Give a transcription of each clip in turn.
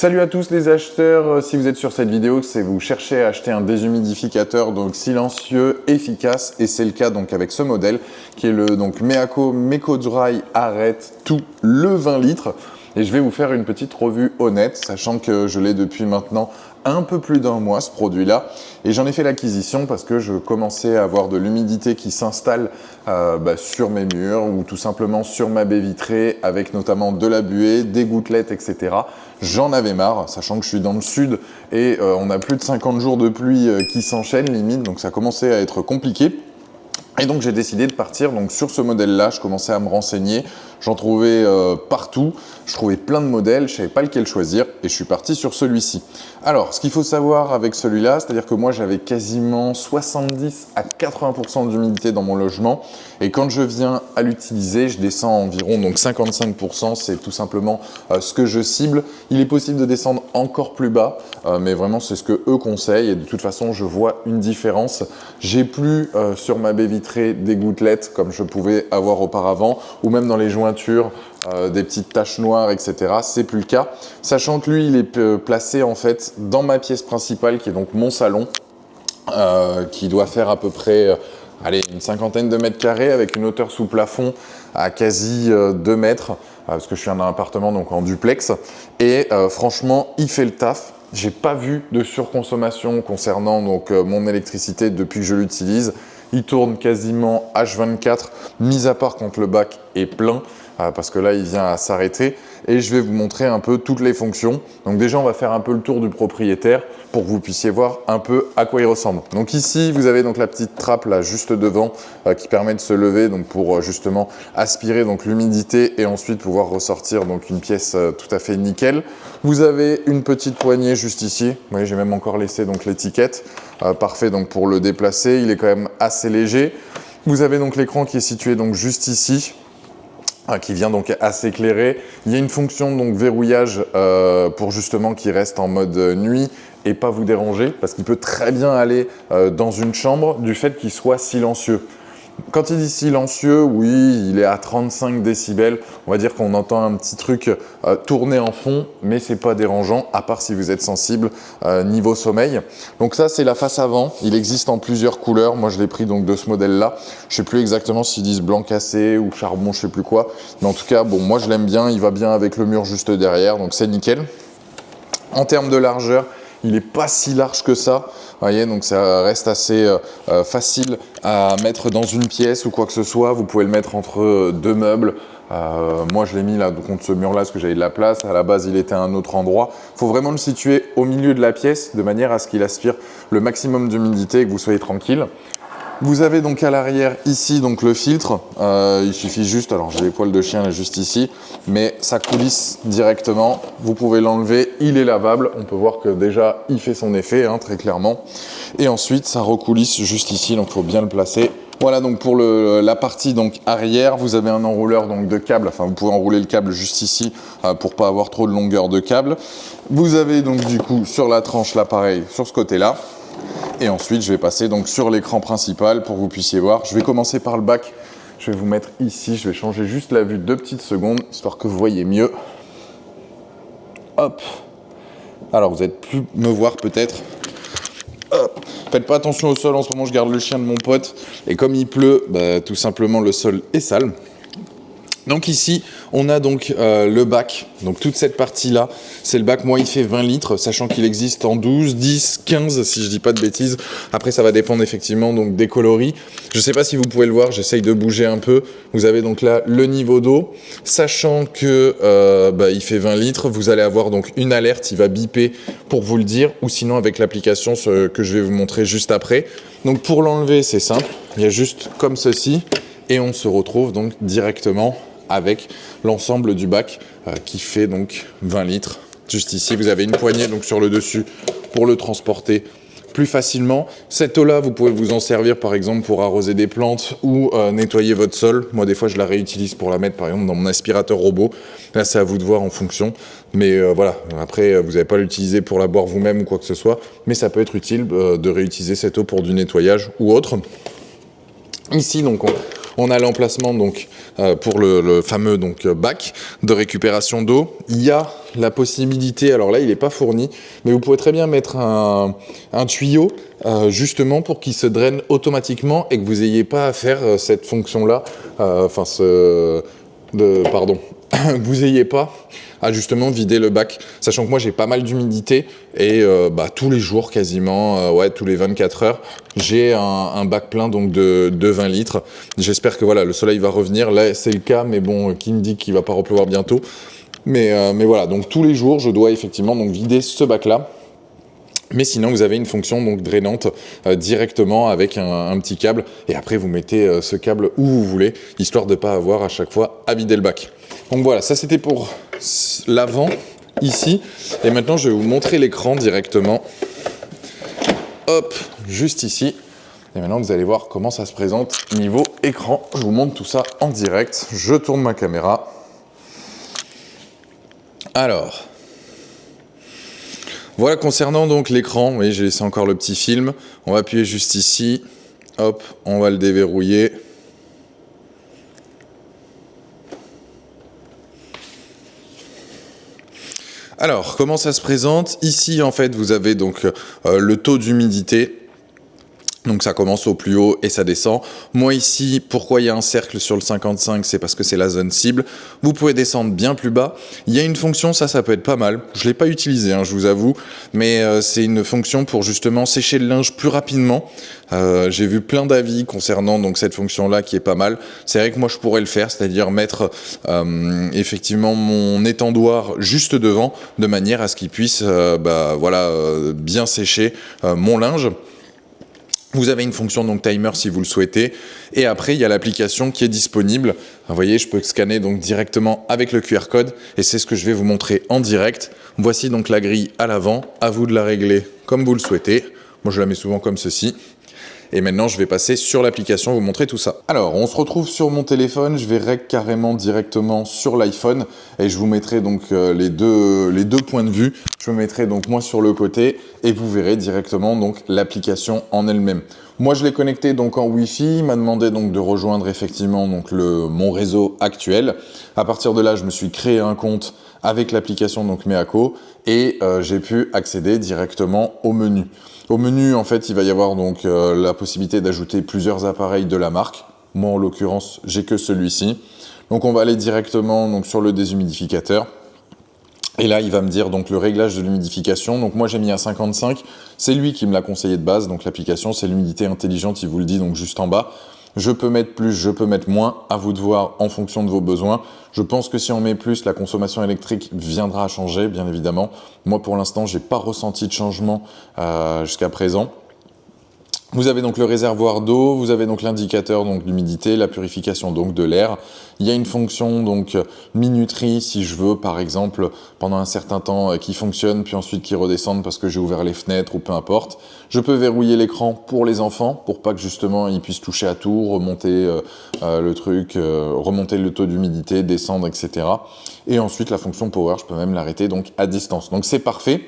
Salut à tous les acheteurs, si vous êtes sur cette vidéo, c'est vous cherchez à acheter un déshumidificateur donc silencieux, efficace, et c'est le cas donc avec ce modèle qui est le donc Meaco Dry Arrête tout le 20 litres. Et je vais vous faire une petite revue honnête, sachant que je l'ai depuis maintenant un peu plus d'un mois ce produit-là. Et j'en ai fait l'acquisition parce que je commençais à avoir de l'humidité qui s'installe sur mes murs ou tout simplement sur ma baie vitrée avec notamment de la buée, des gouttelettes, etc. J'en avais marre, sachant que je suis dans le sud et on a plus de 50 jours de pluie qui s'enchaînent limite, donc ça commençait à être compliqué. Et donc j'ai décidé de partir donc sur ce modèle-là. Je commençais à me renseigner, j'en trouvais partout, je trouvais plein de modèles, je savais pas lequel choisir et je suis parti sur celui-ci. Alors ce qu'il faut savoir avec celui-là, c'est-à-dire que moi j'avais quasiment 70 à 80% d'humidité dans mon logement et quand je viens à l'utiliser, je descends environ donc 55%, c'est tout simplement ce que je cible. Il est possible de descendre encore plus bas, mais vraiment c'est ce que eux conseillent et de toute façon je vois une différence. J'ai plus sur ma baie vitrée des gouttelettes comme je pouvais avoir auparavant ou même dans les jointures des petites taches noires, etc. C'est plus le cas, sachant que lui il est placé en fait dans ma pièce principale qui est donc mon salon, qui doit faire à peu près une cinquantaine de mètres carrés avec une hauteur sous plafond à quasi 2 mètres parce que je suis un appartement donc en duplex et franchement il fait le taf. J'ai pas vu de surconsommation concernant donc mon électricité depuis que je l'utilise. Il tourne quasiment H24, mis à part quand le bac est plein, parce que là il vient à s'arrêter. Et je vais vous montrer un peu toutes les fonctions. Donc déjà on va faire un peu le tour du propriétaire pour que vous puissiez voir un peu à quoi il ressemble. Donc ici vous avez donc la petite trappe là juste devant qui permet de se lever donc pour justement aspirer donc l'humidité et ensuite pouvoir ressortir donc une pièce tout à fait nickel. Vous avez une petite poignée juste ici. Vous voyez, j'ai même encore laissé donc l'étiquette. Parfait donc pour le déplacer, il est quand même assez léger. Vous avez donc l'écran qui est situé donc juste ici, qui vient donc à s'éclairer. Il y a une fonction donc verrouillage pour justement qu'il reste en mode nuit et pas vous déranger parce qu'il peut très bien aller dans une chambre du fait qu'il soit silencieux. Quand il dit silencieux, oui, il est à 35 décibels. On va dire qu'on entend un petit truc tourner en fond, mais c'est pas dérangeant, à part si vous êtes sensible niveau sommeil. Donc ça, c'est la face avant. Il existe en plusieurs couleurs. Moi, je l'ai pris donc de ce modèle-là. Je sais plus exactement s'ils disent blanc cassé ou charbon, je sais plus quoi. Mais en tout cas, bon, moi, je l'aime bien. Il va bien avec le mur juste derrière, donc c'est nickel. En termes de largeur, il n'est pas si large que ça, vous voyez, donc ça reste assez facile à mettre dans une pièce ou quoi que ce soit. Vous pouvez le mettre entre deux meubles. Moi, je l'ai mis là contre ce mur-là parce que j'avais de la place. À la base, il était à un autre endroit. Il faut vraiment le situer au milieu de la pièce de manière à ce qu'il aspire le maximum d'humidité et que vous soyez tranquille. Vous avez donc à l'arrière ici donc le filtre, il suffit juste, alors j'ai les poils de chien là juste ici, mais ça coulisse directement, vous pouvez l'enlever, il est lavable, on peut voir que déjà il fait son effet très clairement, et ensuite ça recoulisse juste ici, donc il faut bien le placer. Voilà donc pour la partie donc arrière, vous avez un enrouleur donc de câble, enfin vous pouvez enrouler le câble juste ici pour pas avoir trop de longueur de câble. Vous avez donc du coup sur la tranche l'appareil sur ce côté-là. Et ensuite, je vais passer donc sur l'écran principal pour que vous puissiez voir. Je vais commencer par le bac. Je vais vous mettre ici. Je vais changer juste la vue 2 petites secondes, histoire que vous voyez mieux. Hop. Alors, vous êtes plus me voir peut-être. Hop. Faites pas attention au sol. En ce moment, je garde le chien de mon pote. Et comme il pleut, tout simplement, le sol est sale. Donc ici, on a donc le bac, donc toute cette partie-là, c'est le bac, moi il fait 20 litres, sachant qu'il existe en 12, 10, 15, si je dis pas de bêtises. Après ça va dépendre effectivement donc des coloris. Je sais pas si vous pouvez le voir, j'essaye de bouger un peu. Vous avez donc là le niveau d'eau, sachant que il fait 20 litres, vous allez avoir donc une alerte, il va biper pour vous le dire, ou sinon avec l'application que je vais vous montrer juste après. Donc pour l'enlever, c'est simple, il y a juste comme ceci, et on se retrouve donc directement avec l'ensemble du bac qui fait donc 20 litres. Juste ici, vous avez une poignée donc sur le dessus pour le transporter plus facilement. Cette eau-là, vous pouvez vous en servir par exemple pour arroser des plantes ou nettoyer votre sol. Moi, des fois, je la réutilise pour la mettre par exemple dans mon aspirateur robot. Là, c'est à vous de voir en fonction. Mais voilà, après, vous n'allez pas l'utiliser pour la boire vous-même ou quoi que ce soit. Mais ça peut être utile de réutiliser cette eau pour du nettoyage ou autre. Ici, donc, On a l'emplacement donc pour le fameux donc bac de récupération d'eau. Il y a la possibilité, alors là il n'est pas fourni, mais vous pouvez très bien mettre un tuyau justement pour qu'il se draine automatiquement et que vous n'ayez pas à faire cette fonction-là, vous n'ayez pas à justement vider le bac, sachant que moi j'ai pas mal d'humidité et tous les jours quasiment, tous les 24 heures, j'ai un bac plein donc de 20 litres. J'espère que voilà, le soleil va revenir, là c'est le cas, mais bon, qui me dit qu'il va pas repleuvoir bientôt. Mais voilà, donc tous les jours je dois effectivement donc vider ce bac là. Mais sinon, vous avez une fonction donc drainante directement avec un petit câble. Et après, vous mettez ce câble où vous voulez, histoire de ne pas avoir à chaque fois à vider le bac. Donc voilà, ça c'était pour l'avant ici. Et maintenant, je vais vous montrer l'écran directement. Hop, juste ici. Et maintenant, vous allez voir comment ça se présente niveau écran. Je vous montre tout ça en direct. Je tourne ma caméra. Alors... Voilà, concernant donc l'écran, oui, j'ai laissé encore le petit film. On va appuyer juste ici. Hop, on va le déverrouiller. Alors, comment ça se présente? Ici, en fait, vous avez donc le taux d'humidité. Donc ça commence au plus haut et ça descend. Moi ici, pourquoi il y a un cercle sur le 55? C'est parce que c'est la zone cible. Vous pouvez descendre bien plus bas. Il y a une fonction, ça peut être pas mal. Je ne l'ai pas utilisé, je vous avoue. Mais c'est une fonction pour justement sécher le linge plus rapidement. J'ai vu plein d'avis concernant donc cette fonction-là qui est pas mal. C'est vrai que moi je pourrais le faire, c'est-à-dire mettre effectivement mon étendoir juste devant, de manière à ce qu'il puisse bien sécher mon linge. Vous avez une fonction donc timer si vous le souhaitez, et après il y a l'application qui est disponible. Vous voyez, je peux scanner donc directement avec le QR code, et c'est ce que je vais vous montrer en direct. Voici donc la grille à l'avant, à vous de la régler comme vous le souhaitez. Moi je la mets souvent comme ceci. Et maintenant, je vais passer sur l'application, vous montrer tout ça. Alors, on se retrouve sur mon téléphone. Je vais rec carrément directement sur l'iPhone et je vous mettrai donc les deux points de vue. Je me mettrai donc moi sur le côté et vous verrez directement donc l'application en elle-même. Moi, je l'ai connecté donc en Wi-Fi. Il m'a demandé donc de rejoindre effectivement donc mon réseau actuel. À partir de là, je me suis créé un compte avec l'application donc Meako et j'ai pu accéder directement au menu. Au menu, en fait, il va y avoir donc la possibilité d'ajouter plusieurs appareils de la marque. Moi, en l'occurrence, j'ai que celui-ci. Donc, on va aller directement donc, sur le déshumidificateur. Et là, il va me dire donc le réglage de l'humidification. Donc, moi, j'ai mis à 55. C'est lui qui me l'a conseillé de base. Donc, l'application, c'est l'humidité intelligente. Il vous le dit donc juste en bas. Je peux mettre plus, je peux mettre moins, à vous de voir en fonction de vos besoins. Je pense que si on met plus, la consommation électrique viendra à changer, bien évidemment. Moi, pour l'instant, j'ai pas ressenti de changement jusqu'à présent. Vous avez donc le réservoir d'eau, vous avez donc l'indicateur donc d'humidité, la purification donc de l'air. Il y a une fonction donc minuterie si je veux par exemple pendant un certain temps qui fonctionne puis ensuite qui redescende parce que j'ai ouvert les fenêtres ou peu importe. Je peux verrouiller l'écran pour les enfants pour pas que justement ils puissent toucher à tout, remonter le truc, remonter le taux d'humidité, descendre etc. Et ensuite la fonction power, je peux même l'arrêter donc à distance. Donc c'est parfait.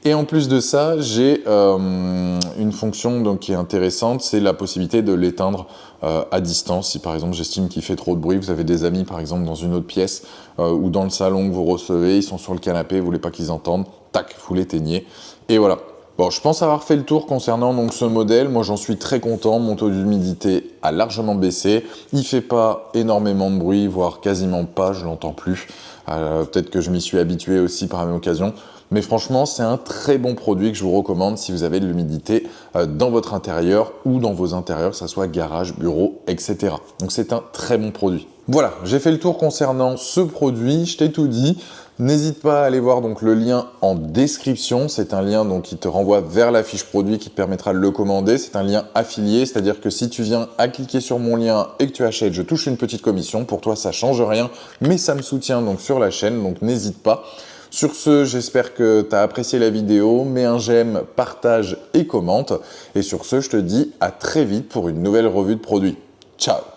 Et en plus de ça, j'ai une fonction donc, qui est intéressante, c'est la possibilité de l'éteindre à distance. Si par exemple j'estime qu'il fait trop de bruit, vous avez des amis par exemple dans une autre pièce ou dans le salon que vous recevez, ils sont sur le canapé, vous voulez pas qu'ils entendent, tac, vous l'éteignez. Et voilà. Bon, je pense avoir fait le tour concernant donc ce modèle. Moi, j'en suis très content. Mon taux d'humidité a largement baissé. Il fait pas énormément de bruit, voire quasiment pas. Je l'entends plus. Peut-être que je m'y suis habitué aussi par la même occasion. Mais franchement, c'est un très bon produit que je vous recommande si vous avez de l'humidité dans votre intérieur ou dans vos intérieurs, que ce soit garage, bureau, etc. Donc, c'est un très bon produit. Voilà, j'ai fait le tour concernant ce produit. Je t'ai tout dit. N'hésite pas à aller voir donc le lien en description. C'est un lien donc qui te renvoie vers la fiche produit qui te permettra de le commander. C'est un lien affilié, c'est-à-dire que si tu viens à cliquer sur mon lien et que tu achètes, je touche une petite commission. Pour toi, ça change rien, mais ça me soutient donc sur la chaîne, donc n'hésite pas. Sur ce, j'espère que tu as apprécié la vidéo. Mets un j'aime, partage et commente. Et sur ce, je te dis à très vite pour une nouvelle revue de produits. Ciao!